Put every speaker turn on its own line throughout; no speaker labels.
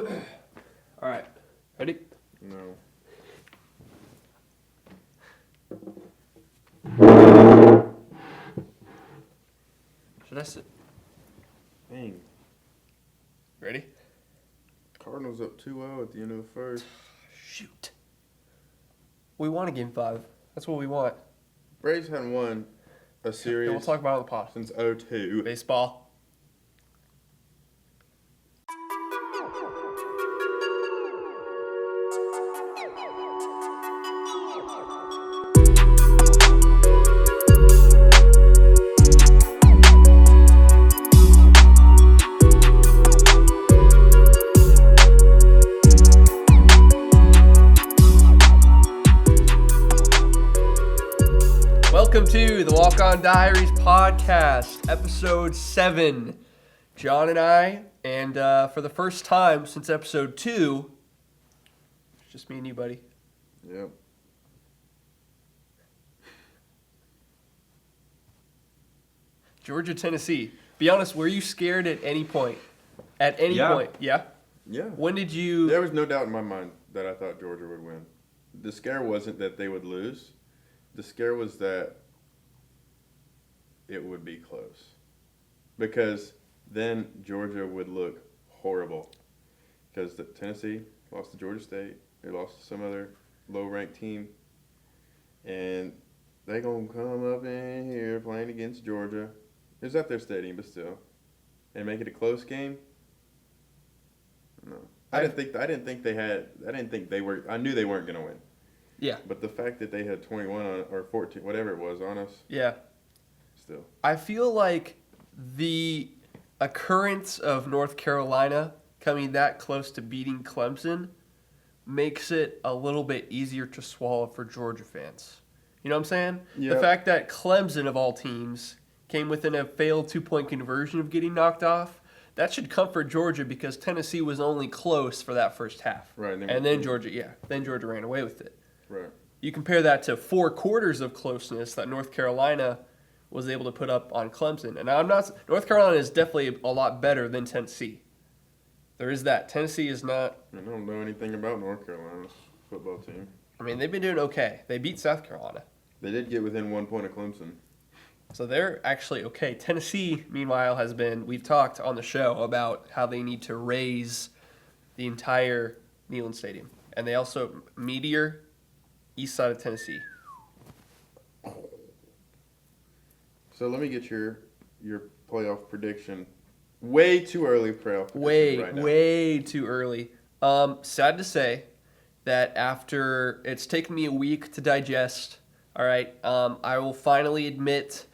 All right. Ready?
No.
Should I sit?
Dang.
Ready?
Cardinals up 2-0 at the end of the first.
Shoot. We won a game 5. That's what we want.
Braves hadn't won a series
We'll talk about it on the pod.
since 2002.
Baseball. Welcome to the Walk-On Diaries podcast, episode 7. John and I, and for the first time since episode 2, it's just me and you, buddy.
Yep.
Georgia, Tennessee. Be honest, were you scared at any point? At any point? Yeah?
Yeah.
When did you...
There was no doubt in my mind that I thought Georgia would win. The scare wasn't that they would lose. The scare was that it would be close. Because then Georgia would look horrible. Because Tennessee lost to Georgia State. They lost to some other low-ranked team. And they going to come up in here playing against Georgia. It was at their stadium, but still. And make it a close game? No. I knew they weren't going to win.
Yeah.
But the fact that they had 21 on, or 14, whatever it was, on us.
Yeah.
Still.
I feel like the occurrence of North Carolina coming that close to beating Clemson makes it a little bit easier to swallow for Georgia fans. You know what I'm saying?
Yeah.
The fact that Clemson, of all teams, came within a failed 2-point conversion of getting knocked off, that should comfort Georgia because Tennessee was only close for that first half.
Right.
And then Georgia ran away with it.
Right.
You compare that to 4 quarters of closeness that North Carolina was able to put up on Clemson. And North Carolina is definitely a lot better than Tennessee. There is that. Tennessee is not.
I don't know anything about North Carolina's football team.
I mean, they've been doing okay. They beat South Carolina.
They did get within 1 point of Clemson.
So they're actually okay. Tennessee, meanwhile, we've talked on the show about how they need to raise the entire Neyland Stadium. And they also, Meteor, east side of Tennessee.
So let me get your playoff prediction. Way too early playoff prediction right now.
Way too early. Sad to say that after it's taken me a week to digest, all right, I will finally admit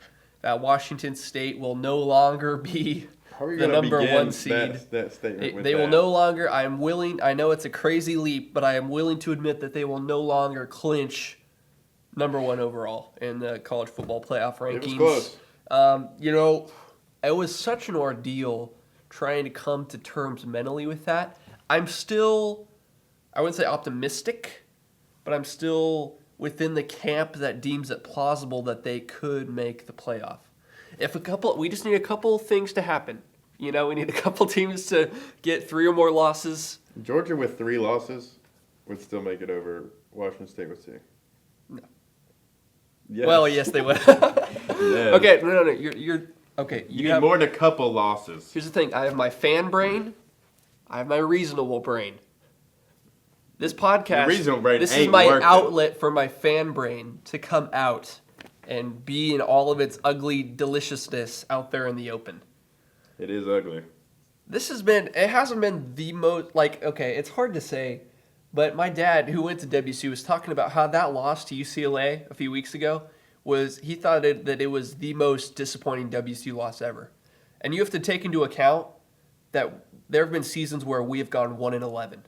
that Washington State will no longer be the number 1 seed.
That statement
They will no longer, I know it's a crazy leap, but I am willing to admit that they will no longer clinch number 1 overall in the college football playoff rankings.
It was close.
It was such an ordeal trying to come to terms mentally with that. I'm still, I wouldn't say optimistic, but I'm still within the camp that deems it plausible that they could make the playoff. We just need a couple things to happen. We need a couple teams to get 3 or more losses.
Georgia with 3 losses would still make it over Washington State with 2.
No.
Yes.
Well, yes, they would.
Yes.
Okay, no. You're okay.
You need more than a couple losses.
Here's the thing. I have my fan brain. I have my reasonable brain. This podcast, this is my outlet for my fan brain to come out and be in all of its ugly deliciousness out there in the open.
It is ugly.
It hasn't been the most, it's hard to say, but my dad, who went to WSU, was talking about how that loss to UCLA a few weeks ago he thought that it was the most disappointing WSU loss ever. And you have to take into account that there have been seasons where we have gone 1-11.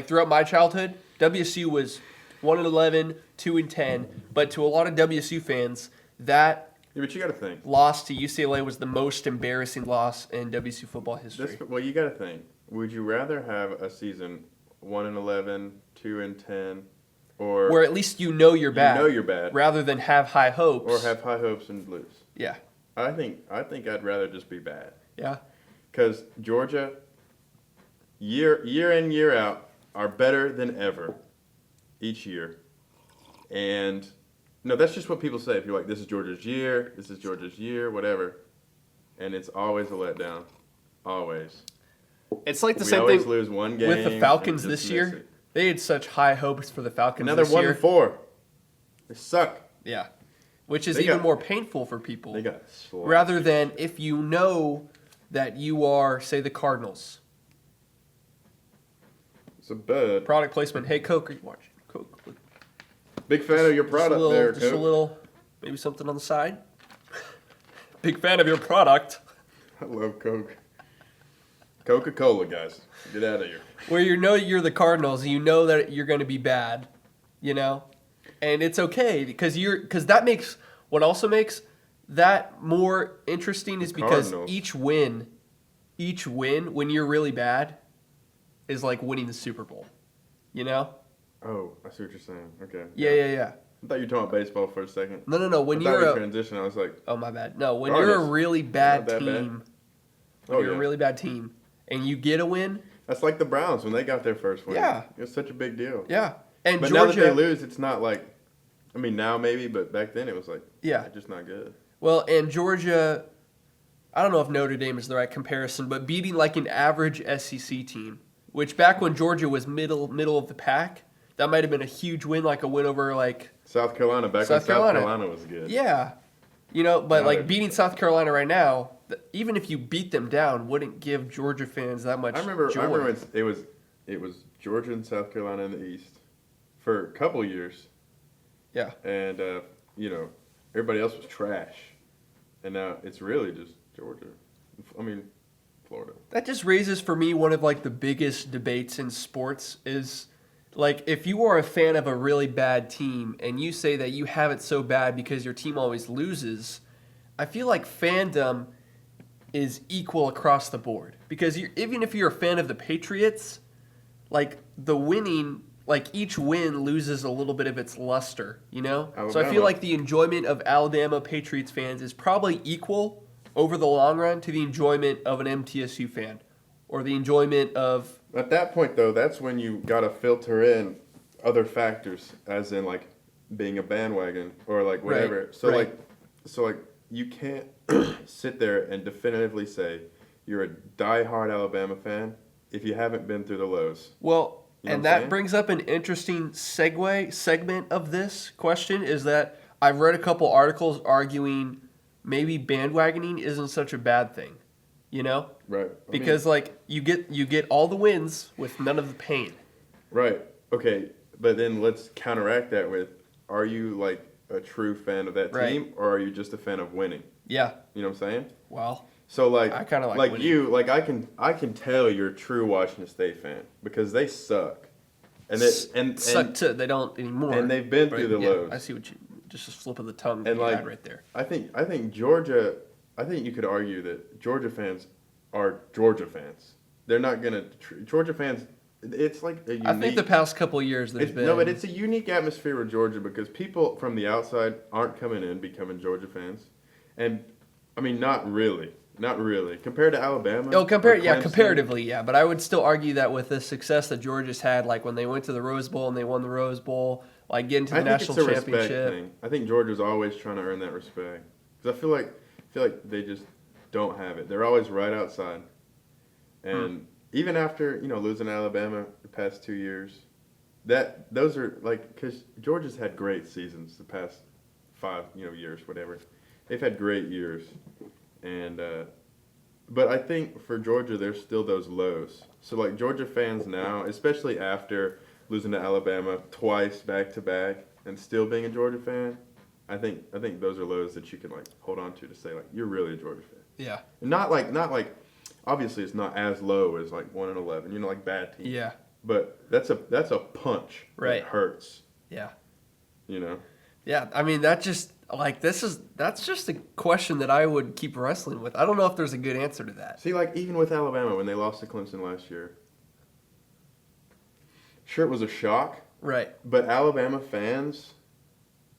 Throughout my childhood, WSU was 1-11, 2-10, but to a lot of WSU fans, that
but you got to think.
Loss to UCLA was the most embarrassing loss in WSU football history.
You got to think. Would you rather have a season 1-11, 2-10, or
where at least you're bad, rather than have high hopes,
or have high hopes and lose?
Yeah,
I think I'd rather just be bad.
Yeah,
because Georgia. year in, year out, are better than ever each year. And no, that's just what people say. If you're like, this is Georgia's year, whatever. And it's always a letdown. Always.
It's like the
We
same
always
thing
lose one game
with the Falcons
and
this
just
year.
miss it.
They had such high hopes for the Falcons
Now they're
this year.
1-4. They suck.
Yeah. Which is
They
even
got-
more painful for people.
They got slaughtered.
Rather than if you know that you are, say, the Cardinals.
It's a bad.
Product placement. Hey, Coke, are you watching? Coke.
Big fan of your product there,
Just a
Coke.
little, maybe something on the side. Big fan of your product.
I love Coke. Coca-Cola, guys. Get out of here.
Where you know you're the Cardinals and you know that you're going to be bad, you know? And it's okay because that makes, what also makes that more interesting is because
Cardinals.
each win when you're really bad is like winning the Super Bowl, you know?
Oh, I see what you're saying. Okay.
Yeah.
I thought you were talking about baseball for a second.
No. When
I thought
you're
we transition, I was like,
oh my bad. No, when
Cardinals.
you're a really bad
Not that bad.
team, when you're a really bad team and you get a win,
that's like the Browns when they got their first win.
Yeah.
It was such a big deal.
yeah. And
But
Georgia,
now that they lose, it's not like, I mean, now maybe, but back then it was like,
Yeah.
just not good.
well, and Georgia, I don't know if Notre Dame is the right comparison, but beating like an average SEC team, which back when Georgia was middle of the pack, that might have been a huge win, like a win over like,
South Carolina, back
South
when
Carolina.
South Carolina was good.
yeah, you know, but
Now
like
they're-
beating South Carolina right now, even if you beat them down, wouldn't give Georgia fans that much
I remember
joy.
it was Georgia and South Carolina in the East for a couple years.
Yeah.
And, everybody else was trash. And now it's really just Georgia. I mean, Florida.
That just raises for me one of like the biggest debates in sports is like if you are a fan of a really bad team and you say that you have it so bad because your team always loses, I feel like fandom is equal across the board because even if you're a fan of the Patriots, like the winning, like each win loses a little bit of its luster, you know? So I feel
Alabama.
like the enjoyment of Alabama Patriots fans is probably equal over the long run to the enjoyment of an MTSU fan or the enjoyment of
At that point, though, that's when you got to filter in other factors, as in, like, being a bandwagon or, like, whatever.
Right,
So,
right.
like, you can't sit there and definitively say you're a diehard Alabama fan if you haven't been through the lows.
well,
You know
and
what I'm
that
saying?
brings up an interesting segment of this question is that I've read a couple articles arguing maybe bandwagoning isn't such a bad thing, you know?
Right.
Because like you get all the wins with none of the pain.
Right. Okay. But then let's counteract that with, are you, like, a true fan of that
Right.
team, or are you just a fan of winning?
Yeah.
You know what I'm saying?
Well,
So like
I kinda like winning.
you, like I can tell you're a true Washington State fan because they suck. And
suck to they don't anymore.
and they've been
But,
through the
yeah,
lows.
I see what you just a slip of the tongue
And
you
like
had right there.
I think Georgia, I think you could argue that Georgia fans are Georgia fans. They're not gonna Georgia fans. It's like a unique.
I think the past couple of years there's been
No, but it's a unique atmosphere with Georgia because people from the outside aren't coming in becoming Georgia fans, and I mean not really compared to Alabama.
Oh,
or Clemson.
comparatively, yeah. But I would still argue that with the success that Georgia's had, like when they went to the Rose Bowl and they won the Rose Bowl, like getting to the
I think
national
it's a respect
championship.
thing. I think Georgia's always trying to earn that respect because I feel like they just don't have it. They're always right outside, and even after losing to Alabama the past 2 years, those are like because Georgia's had great seasons the past 5 years, whatever. They've had great years, and but I think for Georgia there's still those lows. So like Georgia fans now, especially after losing to Alabama twice back to back and still being a Georgia fan, I think those are lows that you can like hold on to say like you're really a Georgia fan.
Yeah.
Not like obviously it's not as low as like 1-11, like bad teams.
Yeah.
But that's a punch
Right.
that hurts.
Yeah. Yeah. I mean that's just a question that I would keep wrestling with. I don't know if there's a good answer to that.
See, like even with Alabama when they lost to Clemson last year, sure it was a shock,
Right.
but Alabama fans,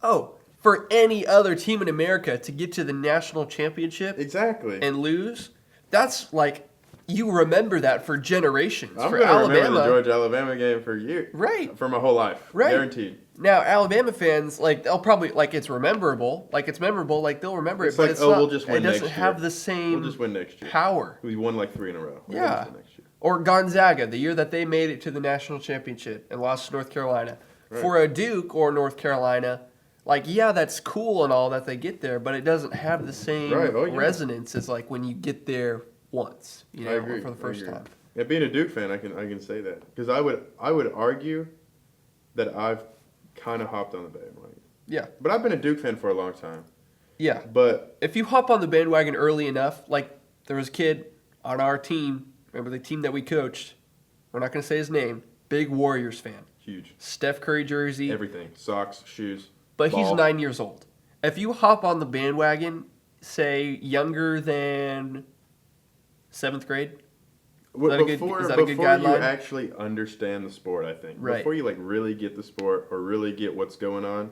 Oh, for any other team in America to get to the national championship
exactly.
and lose, that's like you remember that for generations.
I'm
for
going to
Alabama,
remember the Georgia-Alabama game for years.
Right.
For my whole life.
Right.
Guaranteed.
Now, Alabama fans, like, they'll probably, like, it's memorable, like, they'll remember
It's
it, but
like,
it's
oh,
not,
we'll just win
it doesn't
next
have
year.
the same
We'll just win next year.
power.
We won like 3 in a row. We'll
Yeah.
just win next year.
Or Gonzaga, the year that they made it to the national championship and lost to North Carolina.
Right.
For a Duke or North Carolina, like, yeah, that's cool and all that they get there, but it doesn't have the same
Right. Oh, yeah.
resonance as, like, when you get there once,
I agree.
for the first time.
Yeah, being a Duke fan, I can say that because I would argue that I've kind of hopped on the bandwagon.
Yeah.
But I've been a Duke fan for a long time.
Yeah.
But
If you hop on the bandwagon early enough, like, there was a kid on our team, remember the team that we coached? We're not going to say his name. Big Warriors fan.
huge,
Steph Curry jersey.
everything, socks, shoes.
But
ball.
he's 9 years old. If you hop on the bandwagon, say younger than 7th grade, that a good-
Before
is that a good
you
guideline?
actually understand the sport, I think.
Right.
Before you like really get the sport or really get what's going on,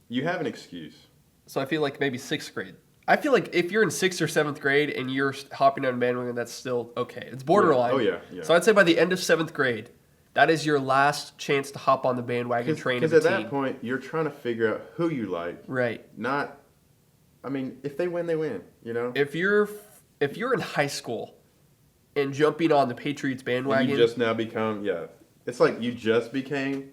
you have an excuse.
so I feel like maybe 6th grade. I feel like if you're in 6th or 7th grade and you're hopping on a bandwagon, that's still okay. It's borderline.
Oh, yeah, yeah.
So I'd say by the end of 7th grade, that is your last chance to hop on the bandwagon train of
Because
a
at
team.
that point, you're trying to figure out who you like.
Right.
Not, I mean, if they win, they win. You know.
If you're in high school and jumping on the Patriots
And
bandwagon,
you just now become, yeah. It's like you just became,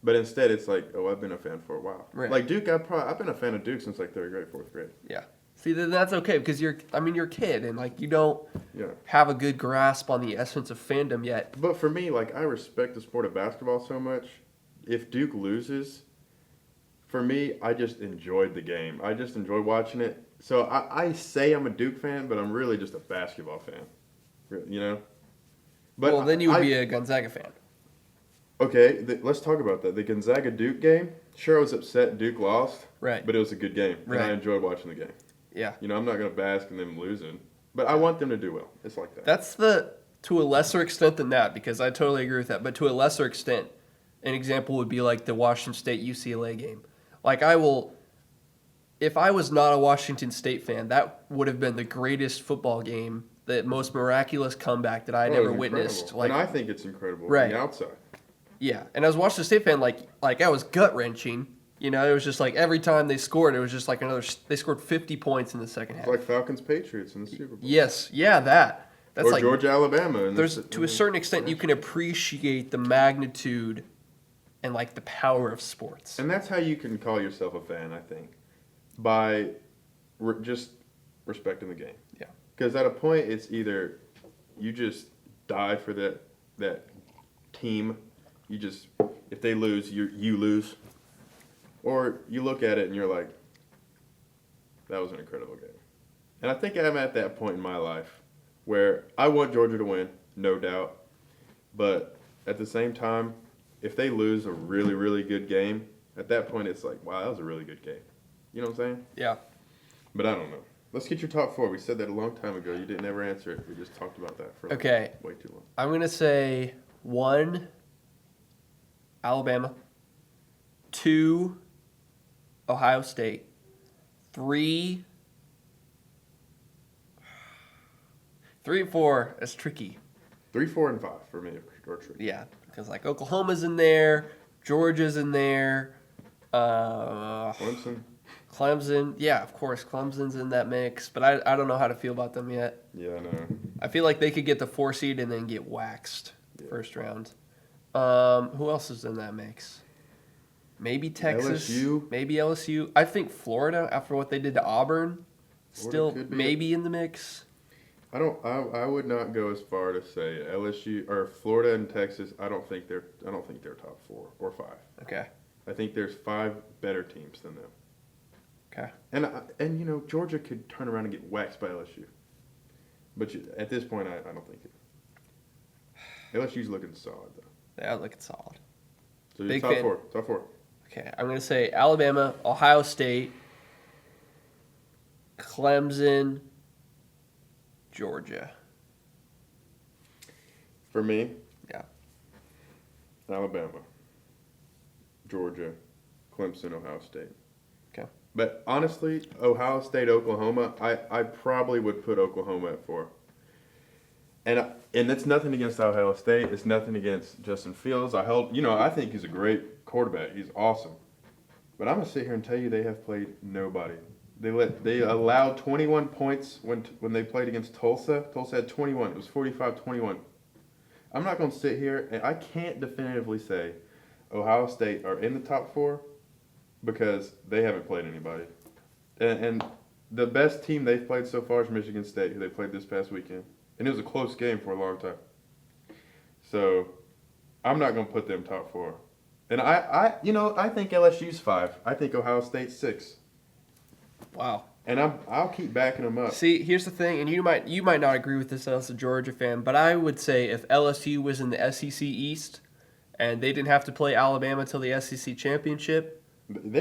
but instead it's like, oh, I've been a fan for a while.
Right.
Like Duke, I've been a fan of Duke since like 3rd grade, 4th grade.
yeah. See, then that's okay because you're a kid and like you don't
Yeah.
have a good grasp on the essence of fandom yet.
But for me, like I respect the sport of basketball so much. If Duke loses, for me, I just enjoyed the game. I just enjoy watching it. So I say I'm a Duke fan, but I'm really just a basketball fan. You know? But
Well, then you would be a Gonzaga fan.
Okay, let's talk about that. The Gonzaga-Duke game, sure I was upset Duke lost.
Right.
But it was a good game, and I
Right.
enjoyed watching the game.
Yeah.
You know, I'm not going to bask in them losing, but I want them to do well. It's like that.
That's to a lesser extent than that, because I totally agree with that. But to a lesser extent, an example would be like the Washington State UCLA game. Like if I was not a Washington State fan, that would have been the greatest football game, the most miraculous comeback that I'd
Oh, it
ever
was
witnessed.
incredible.
Like,
and I think it's incredible
Right.
on the outside.
yeah, and as a Washington State fan, like I was gut wrenching. You know, it was just like every time they scored, it was just like they scored 50 points in the second half.
It's like Falcons-Patriots in the Super Bowl.
Yes, yeah, that's
or
like
Georgia-Alabama.
there's to a certain extent you can appreciate the magnitude and like the power of sports.
And that's how you can call yourself a fan, I think, by just respecting the game.
Yeah.
Because at a point, it's either you just die for that team. You just, if they lose, you lose. Or you look at it and you're like, that was an incredible game. And I think I'm at that point in my life where I want Georgia to win, no doubt. But at the same time, if they lose a really, really good game, at that point it's like, wow, that was a really good game. You know what I'm saying?
Yeah.
But I don't know. Let's get your top 4. We said that a long time ago. You didn't ever answer it. We just talked about that for
Okay.
way too long.
I'm going to say 1, Alabama. 2, Ohio State. 3 and 4, that's tricky.
3, 4, and 5 for me are true.
Yeah, because like Oklahoma's in there, Georgia's in there,
Clemson.
Clemson. Yeah, of course, Clemson's in that mix, but I don't know how to feel about them yet.
Yeah, I know.
I feel like they could get the 4 seed and then get waxed first round. Who else is in that mix? Maybe Texas.
LSU.
Maybe LSU. I think Florida, after what they did to Auburn, still
could be
maybe in the mix.
I would not go as far to say LSU or Florida and Texas. I don't think they're top 4 or 5.
Okay.
I think there's 5 better teams than them.
Okay.
And you know Georgia could turn around and get waxed by LSU. But at this point, I don't think it. LSU's looking solid though.
Yeah, look, it's solid.
So
Big
top
fan.
4. Top 4.
Okay, I'm going to say Alabama, Ohio State, Clemson, Georgia.
For me,
Yeah.
Alabama, Georgia, Clemson, Ohio State.
Okay.
But honestly, Ohio State, Oklahoma, I probably would put Oklahoma at 4. And it's nothing against Ohio State. It's nothing against Justin Fields. I think he's a great quarterback. He's awesome. But I'm gonna sit here and tell you they have played nobody. They allowed 21 points when they played against Tulsa. Tulsa had 21. It was 45-21. I'm not gonna sit here and I can't definitively say Ohio State are in the top 4 because they haven't played anybody. And the best team they've played so far is Michigan State, who they played this past weekend. And it was a close game for a long time. So I'm not going to put them top 4. And I think LSU's 5. I think Ohio State's 6.
Wow.
And I'll keep backing them up.
See, here's the thing, and you might not agree with this as a Georgia fan, but I would say if LSU was in the SEC East and they didn't have to play Alabama till the SEC championship,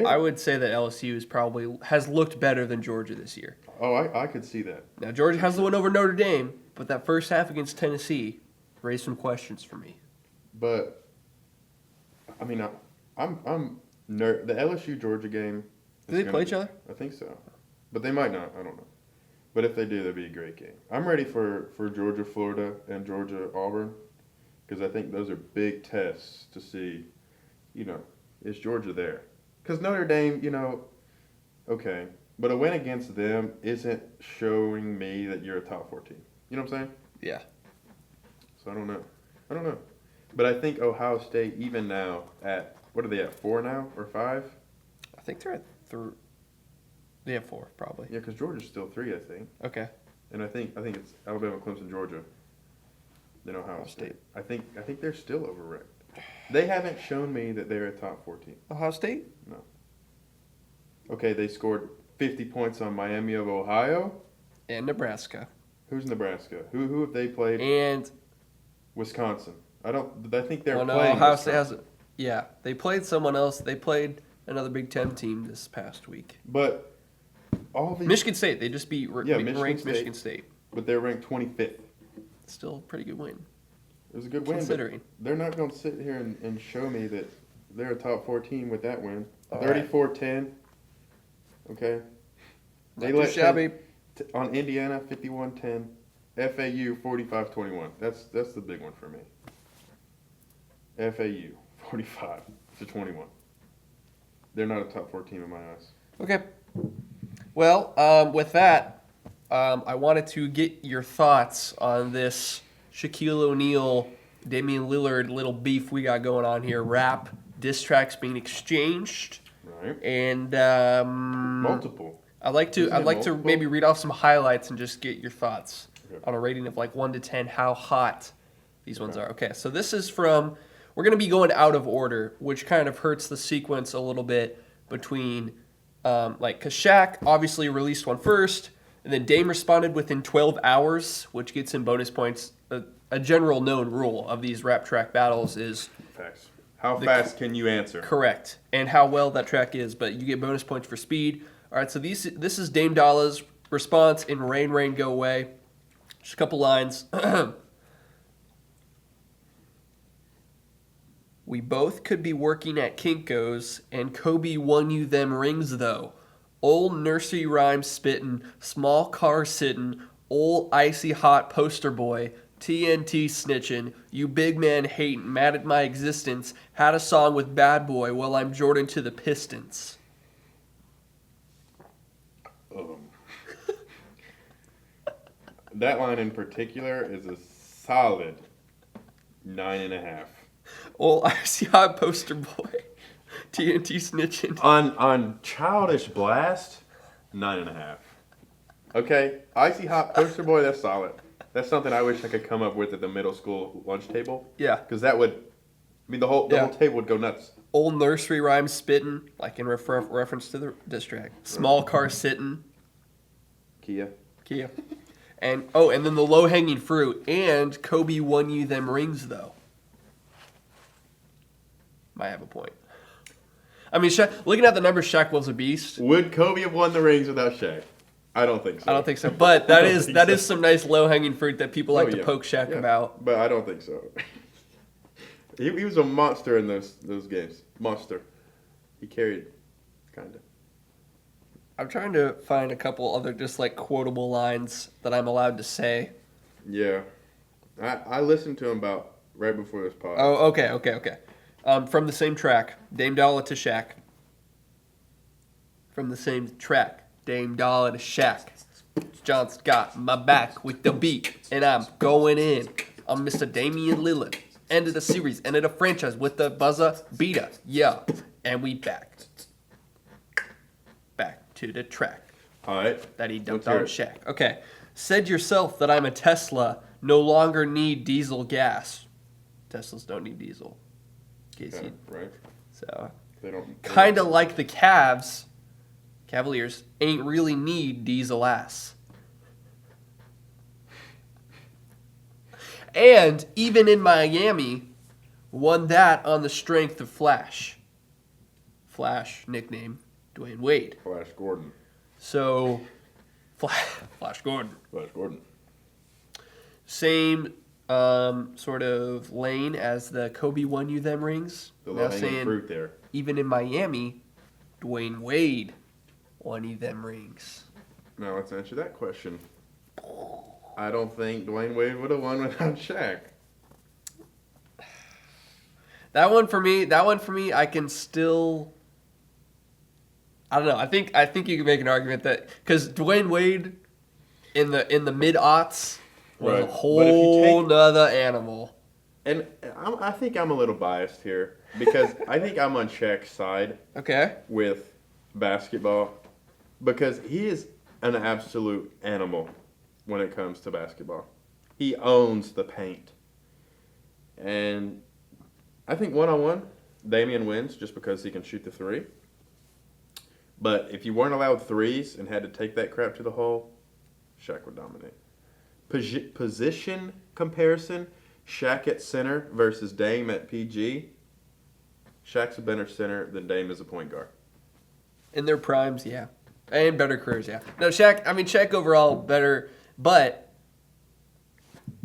I would say that LSU has looked better than Georgia this year.
Oh, I could see that.
Now Georgia has the win over Notre Dame, but that first half against Tennessee raised some questions for me.
But I mean, the LSU Georgia game.
Do they play each other?
I think so, but they might not. I don't know. But if they do, that'd be a great game. I'm ready for Georgia Florida and Georgia Auburn because I think those are big tests to see. Is Georgia there? Because Notre Dame, okay, but a win against them isn't showing me that you're a top 4 team. You know what I'm saying?
Yeah.
So I don't know. But I think Ohio State, even now, what are they at, 4 now or 5?
I think they're at 3. They have 4, probably.
Yeah, because Georgia's still 3, I think.
Okay.
And I think it's Alabama, Clemson, Georgia, then Ohio State. I think they're still overranked. They haven't shown me that they're a top 4 team.
Ohio State?
No. Okay, they scored 50 points on Miami of Ohio.
And Nebraska.
Who's Nebraska? Who have they played?
And
Wisconsin. I think they're
no,
playing
Ohio
Wisconsin.
State hasn't. Yeah, they played someone else. They played another Big Ten team this past week.
But all these
Michigan State. They just beat ranked
State.
Michigan State.
But they're ranked 25th.
Still a pretty good win.
It was a good win.
Considering.
They're not going to sit here and show me that they're a top 4 team with that win.
All
34-10. Okay.
Not too shabby.
On Indiana, 51-10. FAU, 45-21. That's the big one for me. FAU, 45-21. They're not a top 4 team in my eyes.
Okay. Well, with that, I wanted to get your thoughts on this Shaquille O'Neal, Damian Lillard little beef we got going on here. Rap diss tracks being exchanged,
Right.
and
Multiple.
I'd like to maybe read off some highlights and just get your thoughts on a rating of like 1 to 10 how hot these ones are. Okay, so this is from. We're going to be going out of order, which kind of hurts the sequence a little bit between, because Shaq obviously released one first, and then Dame responded within 12 hours, which gets him bonus points. A general known rule of these rap track battles is
Facts. How fast can you answer?
correct, and how well that track is, but you get bonus points for speed. All right, so this is Dame Dolla's response in Rain, Rain, Go Away. Just a couple lines. We both could be working at Kinko's, and Kobe won you them rings, though. Old nursery rhyme spittin', small car sittin', old icy hot poster boy, TNT snitchin', you big man hatin', mad at my existence, had a song with Bad Boy while I'm Jordan to the Pistons.
That line in particular is a solid 9.5.
Old icy hot poster boy, TNT snitching.
On Childish Blast, 9.5. Okay, Icy Hot Poster Boy, that's solid. That's something I wish I could come up with at the middle school lunch table.
Yeah.
Because that would, the whole table would go nuts.
Old nursery rhyme spittin', like in reference to the diss track. Small car sittin'.
Kia.
And then the low hanging fruit. And Kobe won you them rings, though. Might have a point. I mean, looking at the numbers, Shaq was a beast.
Would Kobe have won the rings without Shaq? I don't think so.
I don't think so. But that is some nice low hanging fruit that people like to poke Shaq
Yeah.
about.
But I don't think so. He was a monster in those games. Monster. He carried, kind of.
I'm trying to find a couple other just like quotable lines that I'm allowed to say.
Yeah. I listened to him about right before this pod.
Oh, okay. From the same track, Dame Dollar to Shaq. From the same track, Dame Dollar to Shaq. John's got my back with the beat, and I'm going in. I'm Mr. Damian Lillard. End of the series, end of the franchise with the buzzer beater. Yeah, and we back. Back to the track.
All right.
That he dumped
Let's hear
on
it.
Shaq. Okay. Said yourself that I'm a Tesla, no longer need diesel gas. Teslas don't need diesel. In case
Yeah,
you,
right.
so,
They don't.
kind of like the Cavaliers, ain't really need diesel ass. And even in Miami, won that on the strength of Flash. Flash, nickname, Dwayne Wade.
Flash Gordon.
So, Flash Gordon.
Flash Gordon.
Same sort of lane as the Kobe won you them rings.
The
Now
low-hanging
saying,
fruit there.
even in Miami, Dwayne Wade won you them rings.
Now let's answer that question. I don't think Dwayne Wade would have won without Shaq.
That one for me, I can still. I don't know. I think you can make an argument that because Dwayne Wade in the mid aughts was
Right.
a
But if you
whole
take-
nother animal.
And I think I'm a little biased here because I think I'm on Shaq's side
Okay.
with basketball because he is an absolute animal when it comes to basketball. He owns the paint. And I think one-on-one, Damian wins just because he can shoot the three. But if you weren't allowed threes and had to take that crap to the hole, Shaq would dominate. Position comparison, Shaq at center versus Dame at PG. Shaq's a better center than Dame is a point guard.
In their primes, yeah. And better careers, yeah. No, Shaq overall better, but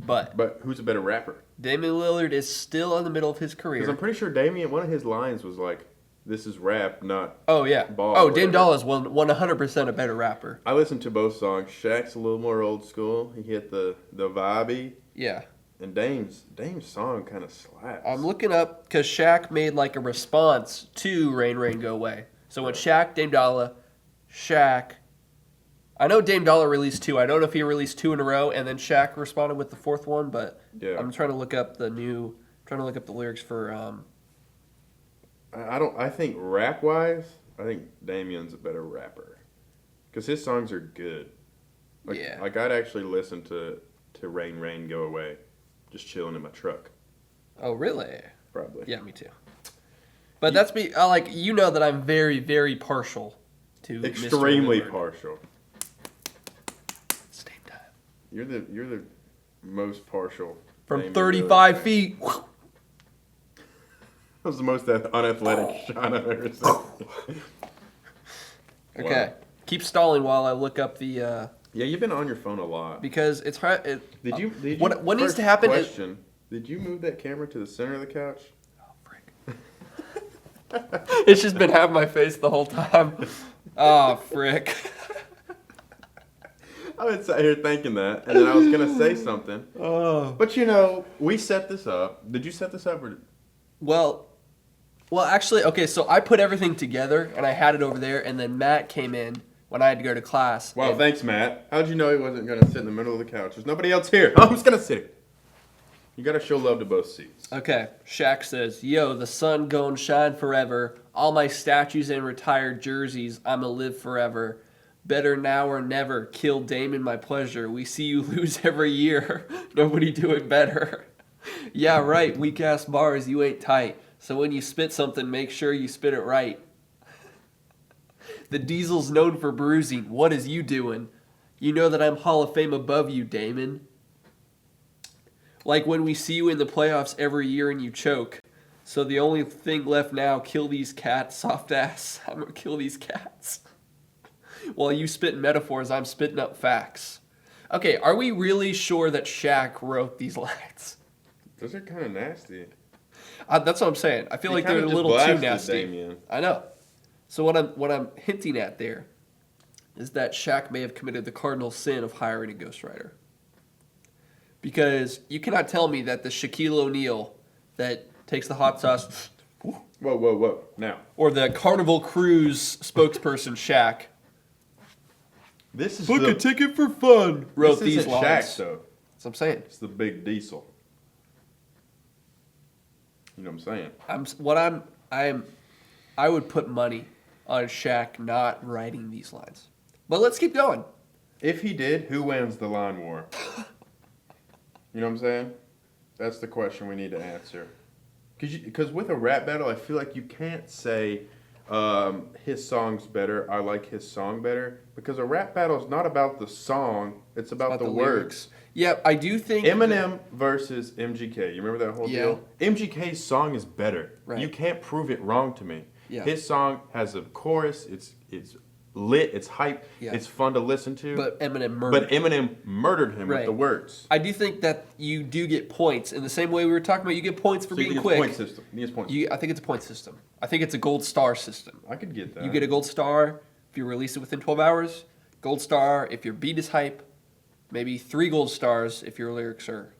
But who's a better rapper?
Damian Lillard is still in the middle of his
Because I'm
career.
pretty sure Damian, one of his lines was like, "This is rap, not."
Oh, yeah.
Ball
Oh,
or
Dame
whatever.
Dolla is 100% a better rapper.
I listened to both songs. Shaq's a little more old school. He hit the vibey,
Yeah.
and Dame's song kind of slaps.
I'm looking up because Shaq made like a response to Rain Rain Go Away. So when Shaq, Dame Dolla, Shaq. I know Dame Dolla released 2. I don't know if he released 2 in a row and then Shaq responded with the 4th one, but
Yeah.
I'm trying to look up the lyrics for
I think rap wise, I think Damian's a better rapper, because his songs are good.
Yeah.
Like I'd actually listen to Rain Rain Go Away, just chilling in my truck,
Oh, really?
probably.
Yeah, me too. But that's me. I like that I'm very, very partial to
Extremely
Mr. Lillard.
partial.
It's Dame time.
You're the most partial.
From
Damian
35
Lillard fan.
feet.
That was the most unathletic shot I've ever seen.
Okay.
Wow.
Keep stalling while I look up the
Yeah, you've been on your phone a lot.
because it's hard.
Did you?
What needs
first
to happen is-
Question: Did you move that camera to the center of the couch?
Oh, frick. It's just been half my face the whole time. Oh, frick.
I was sat here thinking that, and then I was gonna say something,
Oh.
but we set this up. Did you set this up, or
Well, actually, okay, so I put everything together and I had it over there, and then Matt came in when I had to go to class.
Wow,
and-
thanks, Matt. How'd you know he wasn't gonna sit in the middle of the couch? There's nobody else here. I'm just gonna sit here. You gotta show love to both seats.
Okay, Shaq says, "Yo, the sun gon' shine forever. All my statues and retired jerseys, I'ma live forever. Better now or never. Kill Dame in my pleasure. We see you lose every year. Nobody do it better. Yeah, right. Weak ass bars. You ain't tight. So when you spit something, make sure you spit it right. The Diesel's known for bruising. What is you doing? You know that I'm Hall of Fame above you, Damon. Like when we see you in the playoffs every year and you choke. So the only thing left now, kill these cats, soft ass. I'm gonna kill these cats. While you spitting metaphors, I'm spitting up facts. Okay, are we really sure that Shaq wrote these lines?
Those are kind of nasty.
That's what I'm saying. I feel
He
like they're
kinda
a
just
little too
blasted
nasty.
Damian.
I know. So what I'm hinting at there is that Shaq may have committed the cardinal sin of hiring a ghostwriter. Because you cannot tell me that the Shaquille O'Neal that takes the hot sauce,
Whoa. Now,
or the Carnival Cruise spokesperson Shaq,
this is
book a ticket for fun, wrote
this
these
isn't
lines.
Shaq, though.
That's what I'm saying.
It's the big diesel. You know what I'm saying?
I would put money on Shaq not writing these lines. But let's keep going.
If he did, who wins the line war? You know what I'm saying? That's the question we need to answer. Because with a rap battle, I feel like you can't say his song's better, I like his song better. Because a rap battle is not about the song, it's about the words.
Yeah, I do think
Eminem versus MGK. You remember that whole
Yeah.
deal? MGK's song is better.
Right.
You can't prove it wrong to me.
Yeah.
His song has a chorus. It's lit. It's hype.
Yeah.
It's fun to listen to.
But Eminem murdered.
But Eminem murdered him with
Right.
the words.
I do think that you do get points in the same way we were talking about. You get points for
So you
being
think it's a
quick.
point system. You think it's points.
I think it's a point system. I think it's a gold star system.
I could get that.
You get a gold star if you release it within 12 hours. Gold star if your beat is hype. Maybe 3 gold stars if your lyrics are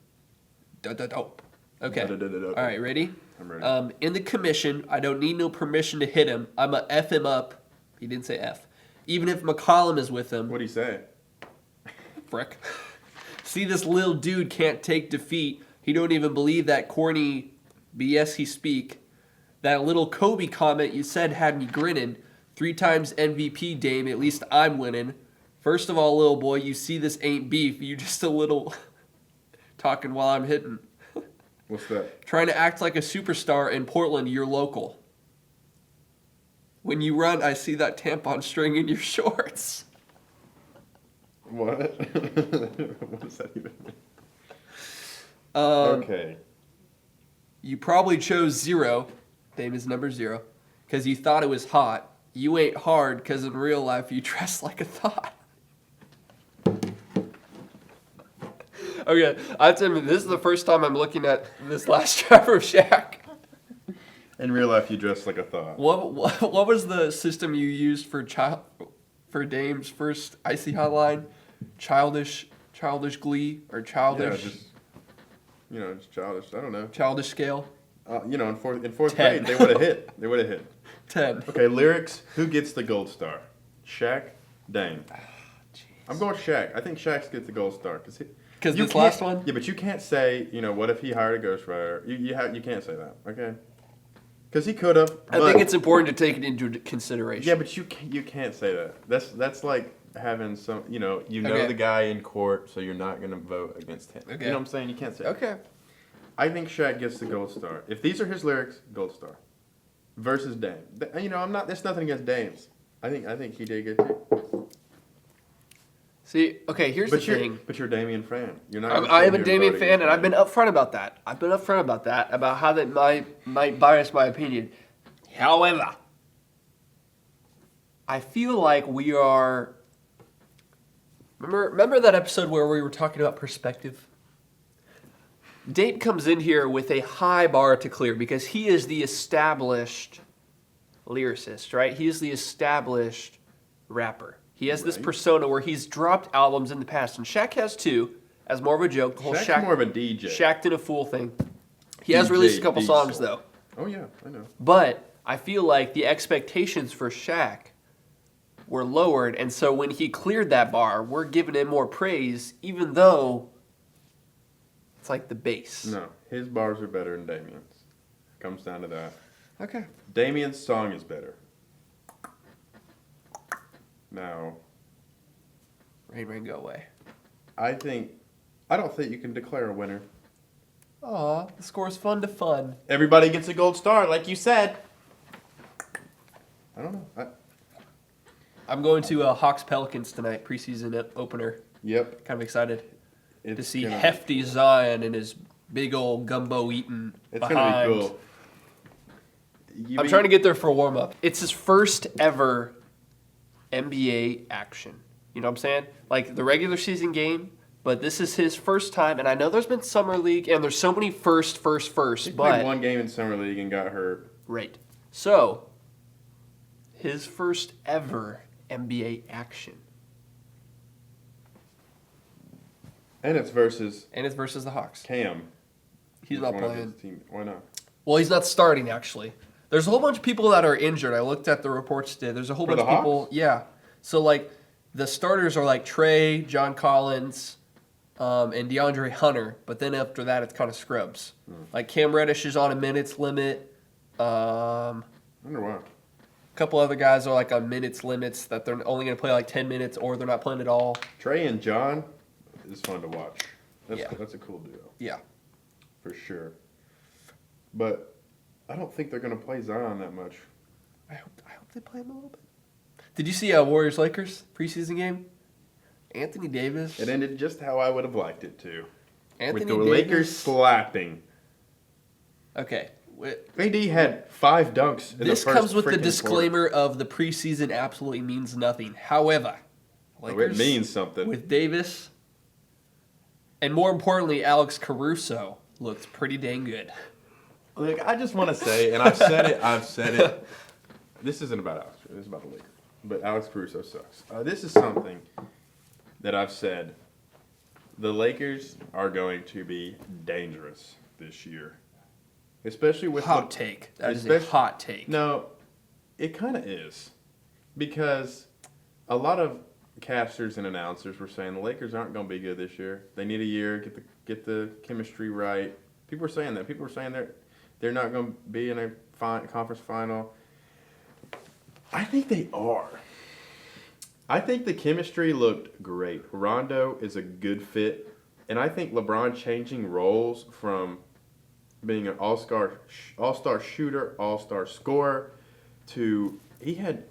dope. Okay.
Da-da-da-da-da.
All right, ready?
I'm ready.
In the commission, I don't need no permission to hit him. I'm a F him up. He didn't say F. Even if McCollum is with him.
What'd he say?
Frick. See, this little dude can't take defeat. He don't even believe that corny BS he speak. That little Kobe comment you said had me grinning. 3 times MVP, Dame. At least I'm winning. First of all, little boy, you see this ain't beef. You just a little talking while I'm hitting.
What's that?
Trying to act like a superstar in Portland, you're local. When you run, I see that tampon string in your shorts.
What? What does that even mean?
Um,
Okay.
You probably chose 0. Dame is number 0. Because you thought it was hot. You ain't hard because in real life you dress like a thought. Okay, I have to admit, this is the first time I'm looking at this last chapter of Shaq.
In real life, you dress like a thought.
What was the system you used for Dame's first icy hotline? Childish glee or childish?
Yeah, just childish. I don't know.
Childish scale.
In fourth
10.
grade, they would have hit. They would have hit.
10.
Okay, lyrics. Who gets the gold star? Shaq, Dame. I'm going Shaq. I think Shaq gets the gold star
Because this last one.
Yeah, but you can't say, what if he hired a ghostwriter? You can't say that, okay? Because he could have.
I think it's important to take it into consideration.
Yeah, but you can't say that. That's like having some.
Okay.
the guy in court, so you're not gonna vote against him.
Okay.
You know what I'm saying? You can't say.
Okay.
I think Shaq gets the gold star. If these are his lyrics, gold star. Versus Dame. I'm not. There's nothing against Dame's. I think he did good too.
See, okay, here's the thing.
But you're a Damian fan. You're not.
I am a Damian fan, and I've been upfront about that. About how that might bias my opinion. However, I feel like we are. Remember that episode where we were talking about perspective? Dame comes in here with a high bar to clear because he is the established lyricist, right? He is the established rapper. He has this persona where he's dropped albums in the past, and Shaq has too, as more of a joke. The whole
Shaq's more of a DJ.
Shaq did a fool thing. He has released a couple songs though.
Oh yeah, I know.
But I feel like the expectations for Shaq were lowered, and so when he cleared that bar, we're giving him more praise, even though it's like the base.
No, his bars are better than Damian's. Comes down to that.
Okay.
Damian's song is better. Now,
Rain, go away.
I don't think you can declare a winner.
Aw, the score's fun to fun.
Everybody gets a gold star, like you said. I don't know.
I'm going to Hawks Pelicans tonight, preseason opener.
Yep.
Kind of excited to
It's
see
gonna-
Hefty Zion and his big old gumbo eating
It's
behind.
gonna be cool.
I'm trying to get there for a warm up. It's his first ever NBA action. You know what I'm saying? Like the regular season game, but this is his first time. And I know there's been summer league, and there's so many first.
He
But
played one game in summer league and got hurt.
right. So his first ever NBA action.
And it's versus
the Hawks.
Cam.
He's not playing.
Why not?
Well, he's not starting, actually. There's a whole bunch of people that are injured. I looked at the reports today. There's a whole bunch of people.
Hawks?
Yeah. So, like, the starters are like Trey, John Collins, and DeAndre Hunter. But then after that, it's kind of scrubs. Like, Cam Reddish is on a minutes limit.
I wonder why.
A couple other guys are like on minutes limits that they're only going to play like 10 minutes or they're not playing at all.
Trey and John is fun to watch.
Yeah.
That's a cool duo.
Yeah.
For sure. But I don't think they're going to play Zion that much.
I hope they play him a little bit. Did you see Warriors-Lakers preseason game? Anthony Davis.
It ended just how I would have liked it to.
Anthony
with the
Davis.
Lakers slapping.
Okay.
AD had 5 dunks in
This
the first
comes with the
freaking
disclaimer of the preseason absolutely means nothing. However,
quarter. It means something.
With Davis, and more importantly, Alex Caruso looked pretty dang good.
Look, I just want to say, and I've said it. This isn't about Alex. This is about the Lakers. But Alex Caruso sucks. This is something that I've said. The Lakers are going to be dangerous this year. Especially with
Hot take. That is a hot take.
No, it kind of is. Because a lot of casters and announcers were saying the Lakers aren't going to be good this year. They need a year, get the chemistry right. People are saying that. People are saying they're not going to be in a conference final. I think they are. I think the chemistry looked great. Rondo is a good fit. And I think LeBron changing roles from being an all-star shooter, all-star scorer, to he had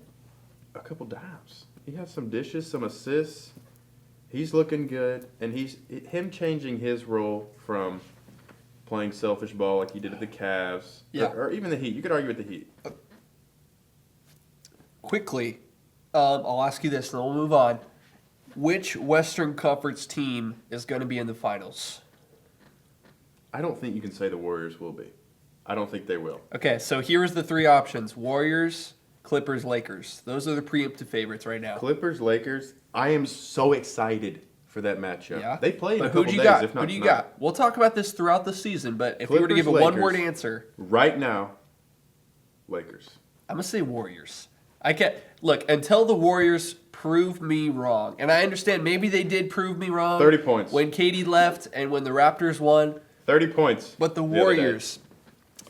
a couple dimes. He had some dishes, some assists. He's looking good, and him changing his role from playing selfish ball like he did at the Cavs, or even the Heat. You could argue with the Heat.
Quickly, I'll ask you this, and then we'll move on. Which Western Conference team is going to be in the finals?
I don't think you can say the Warriors will be. I don't think they will.
Okay, so here's the 3 options. Warriors, Clippers, Lakers. Those are the preemptive favorites right now.
Clippers, Lakers. I am so excited for that matchup.
Yeah.
They play in
but
a couple
who do you
days,
got?
if not
Who do you
tonight.
got? We'll talk about this throughout the season, but if you were to give a
Clippers,
one-word
Lakers.
answer.
Right now, Lakers.
I'm going to say Warriors. I can't look until the Warriors prove me wrong. And I understand maybe they did prove me wrong.
30 points.
When KD left and when the Raptors won.
30 points.
But the Warriors,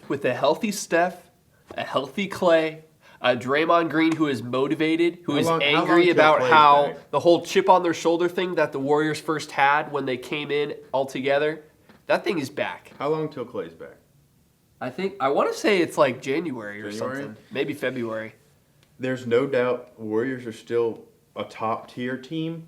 with a healthy Steph, a healthy Clay, a Draymond Green who is motivated, who is angry about how the whole chip on their shoulder thing that the Warriors first had when they came in all together, that thing is back.
How long till Clay's back?
I want to say it's like January or something. Maybe February.
There's no doubt Warriors are still a top-tier team,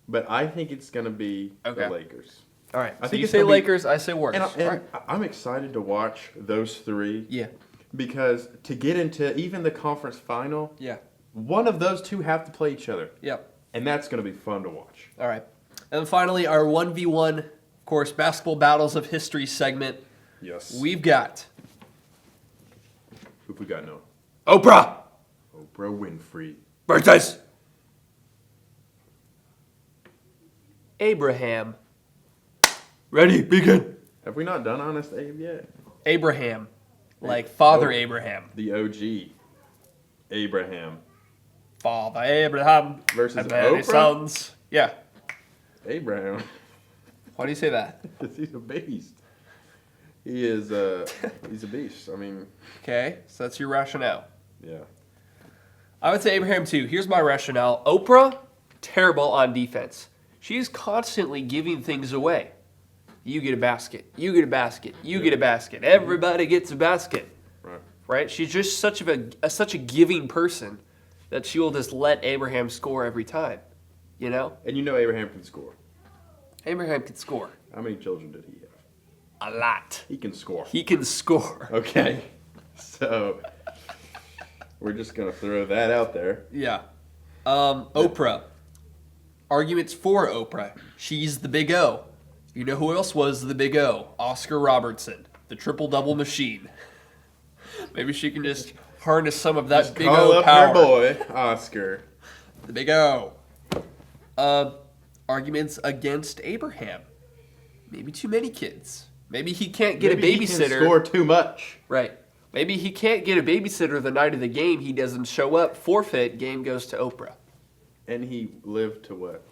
but I think it's going to be the Lakers.
All right.
I
so
think
you
it's
say Lakers, I say Warriors.
And I'm excited to watch those 3.
Yeah.
Because to get into even the conference final,
Yeah.
one of those 2 have to play each other.
Yep.
And that's going to be fun to watch.
All right. And then finally, our 1v1, of course, Basketball Battles of History segment.
Yes.
We've got
Who we got now?
Oprah.
Oprah Winfrey.
Birthdays. Abraham. Ready, begin.
Have we not done Honest Abe yet?
Abraham. Like Father Abraham.
The OG. Abraham.
Father Abraham.
Versus
and many
Oprah?
sons. Yeah.
Abraham.
Why do you say that?
He's a beast. He is he's a beast. I mean,
Okay, so that's your rationale.
yeah.
I would say Abraham too. Here's my rationale. Oprah, terrible on defense. She's constantly giving things away. You get a basket. You get a basket. You get a basket. Everybody gets a basket.
Right.
Right? She's just such a giving person that she will just let Abraham score every time. You know?
And you know Abraham can score.
Abraham can score.
How many children did he have?
A lot.
He can score.
He can score.
Okay. So we're just gonna throw that out there.
Yeah. Oprah. Arguments for Oprah. She's the big O. You know who else was the big O? Oscar Robertson, the triple-double machine. Maybe she can just harness some of that
Just
big
call
O
up
power.
her boy, Oscar.
The big O. arguments against Abraham. Maybe too many kids. Maybe he can't get a babysitter.
Maybe he can score too much.
Right. Maybe he can't get a babysitter the night of the game. He doesn't show up. Forfeit. Game goes to Oprah.
And he lived to what?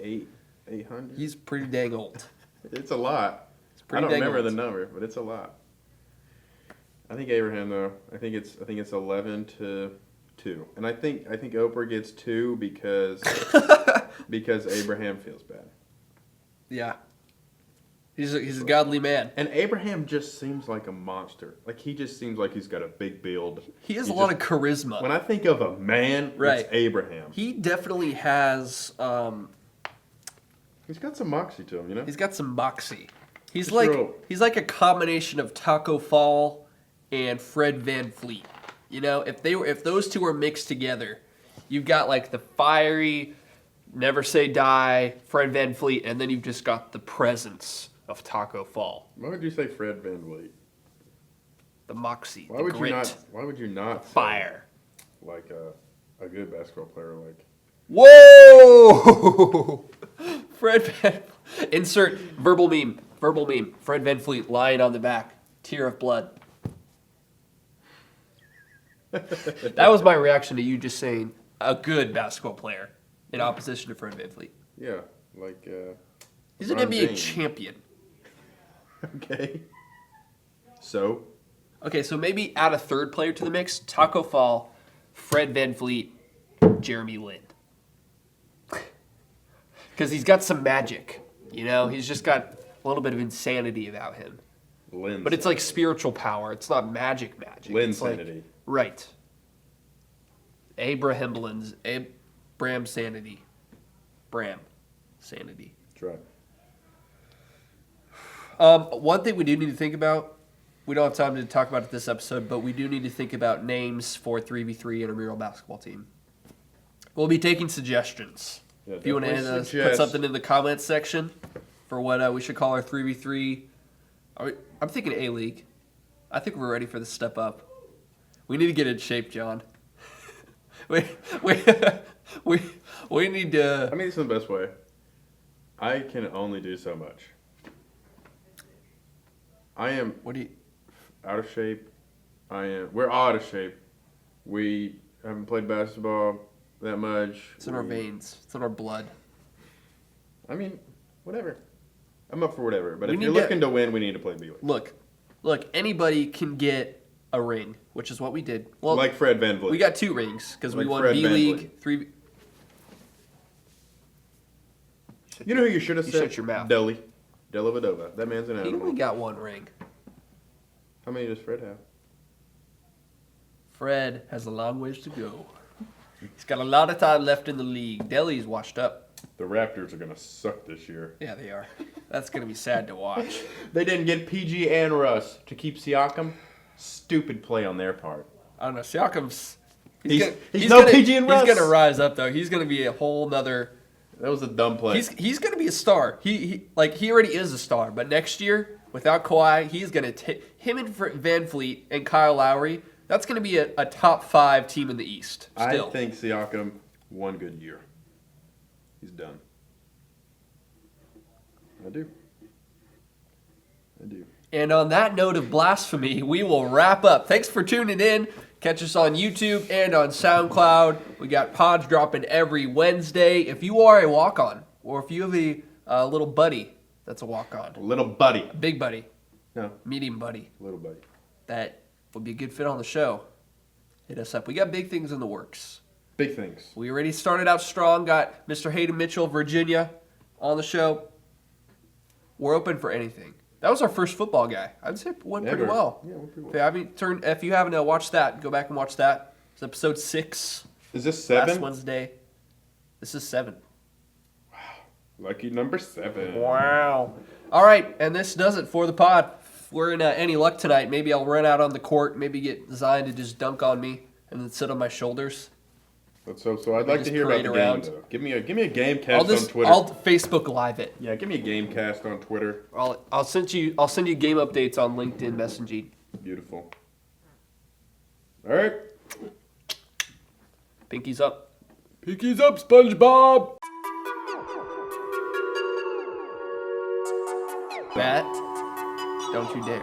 800?
He's pretty dang old.
It's a lot. I don't remember the number, but it's a lot. I think Abraham though. I think it's 11-2, and I think Oprah gets 2 because Abraham feels bad.
Yeah. He's a godly man.
And Abraham just seems like a monster. Like, he just seems like he's got a big build.
He has a lot of charisma.
When I think of a man, it's Abraham.
He definitely has...
he's got some moxie to him, you know?
He's got some moxie. He's like a combination of Taco Fall and Fred VanVleet. You know, if those two were mixed together, you've got like the fiery, never say die Fred VanVleet, and then you've just got the presence of Taco Fall.
Why would you say Fred VanVleet?
The moxie,
Why
the
would
grit,
you not
fire.
Like a good basketball player like...
Whoa! Insert verbal meme. Fred VanVleet lying on the back. Tear of blood. That was my reaction to you just saying a good basketball player in opposition to Fred VanVleet.
Yeah, like...
He's an NBA champion.
Okay. So?
Okay, so maybe add a third player to the mix. Taco Fall, Fred VanVleet, Jeremy Lin. Because he's got some magic. You know, he's just got a little bit of insanity about him.
Linsanity.
But it's like spiritual power. It's not magic.
Linsanity.
Like, right. Abraham sanity. Bram sanity.
That's right.
One thing we do need to think about, we don't have time to talk about it this episode, but we do need to think about names for 3v3 intramural basketball team. We'll be taking suggestions.
Yeah,
if you want to put something in the comments section for what we should call our 3v3. I'm thinking A-League. I think we're ready for the step up. We need to get in shape, John. we need to...
I mean, this is the best way. I can only do so much. I am out of shape. We're all out of shape. We haven't played basketball that much.
It's in our veins. It's in our blood.
I mean, whatever. I'm up for whatever. But if you're looking to win, we need to play B-League.
Look, anybody can get a ring, which is what we did. Well,
like Fred VanVleet.
We got 2 rings because we won B-League, 3...
You know who you should have said?
Shut your mouth.
Dellavedova. That man's an
He
animal.
only got 1 ring.
How many does Fred have?
Fred has a long ways to go. He's got a lot of time left in the league. Delhi's washed up.
The Raptors are going to suck this year.
Yeah, they are. That's going to be sad to watch.
They didn't get PG and Russ to keep Siakam. Stupid play on their part.
I don't know. Siakam's...
He's no PG and Russ.
He's going to rise up, though. He's going to be a whole nother...
That was a dumb play.
He's going to be a star. He already is a star. But next year, without Kawhi, he's going to take... Him and VanVleet and Kyle Lowry, that's going to be a top 5 team in the East. Still.
I think Siakam, 1 good year. He's done. I do.
And on that note of blasphemy, we will wrap up. Thanks for tuning in. Catch us on YouTube and on SoundCloud. We got pods dropping every Wednesday. If you are a walk-on, or if you have a little buddy that's a walk-on.
Little buddy.
A big buddy.
No.
Medium buddy.
Little buddy.
That would be a good fit on the show. Hit us up. We got big things in the works.
Big things.
We already started out strong. Got Mr. Hayden Mitchell, Virginia, on the show. We're open for anything. That was our first football guy. I'd say it went pretty well.
Yeah, went pretty well.
If you haven't watched that, go back and watch that. It's episode 6.
Is this 7?
Last Wednesday. This is 7.
Wow. Lucky number 7.
Wow. All right, and this does it for the pod. If we're in any luck tonight, maybe I'll run out on the court, maybe get Zion to just dunk on me and then sit on my shoulders.
Let's hope so. I'd like to hear about the game, though. Give me a game cast on Twitter.
I'll Facebook Live it.
Yeah, give me a game cast on Twitter.
I'll send you game updates on LinkedIn messaging.
Beautiful. All right.
Pinkies up.
Pinkies up, SpongeBob.
Matt, don't you dare.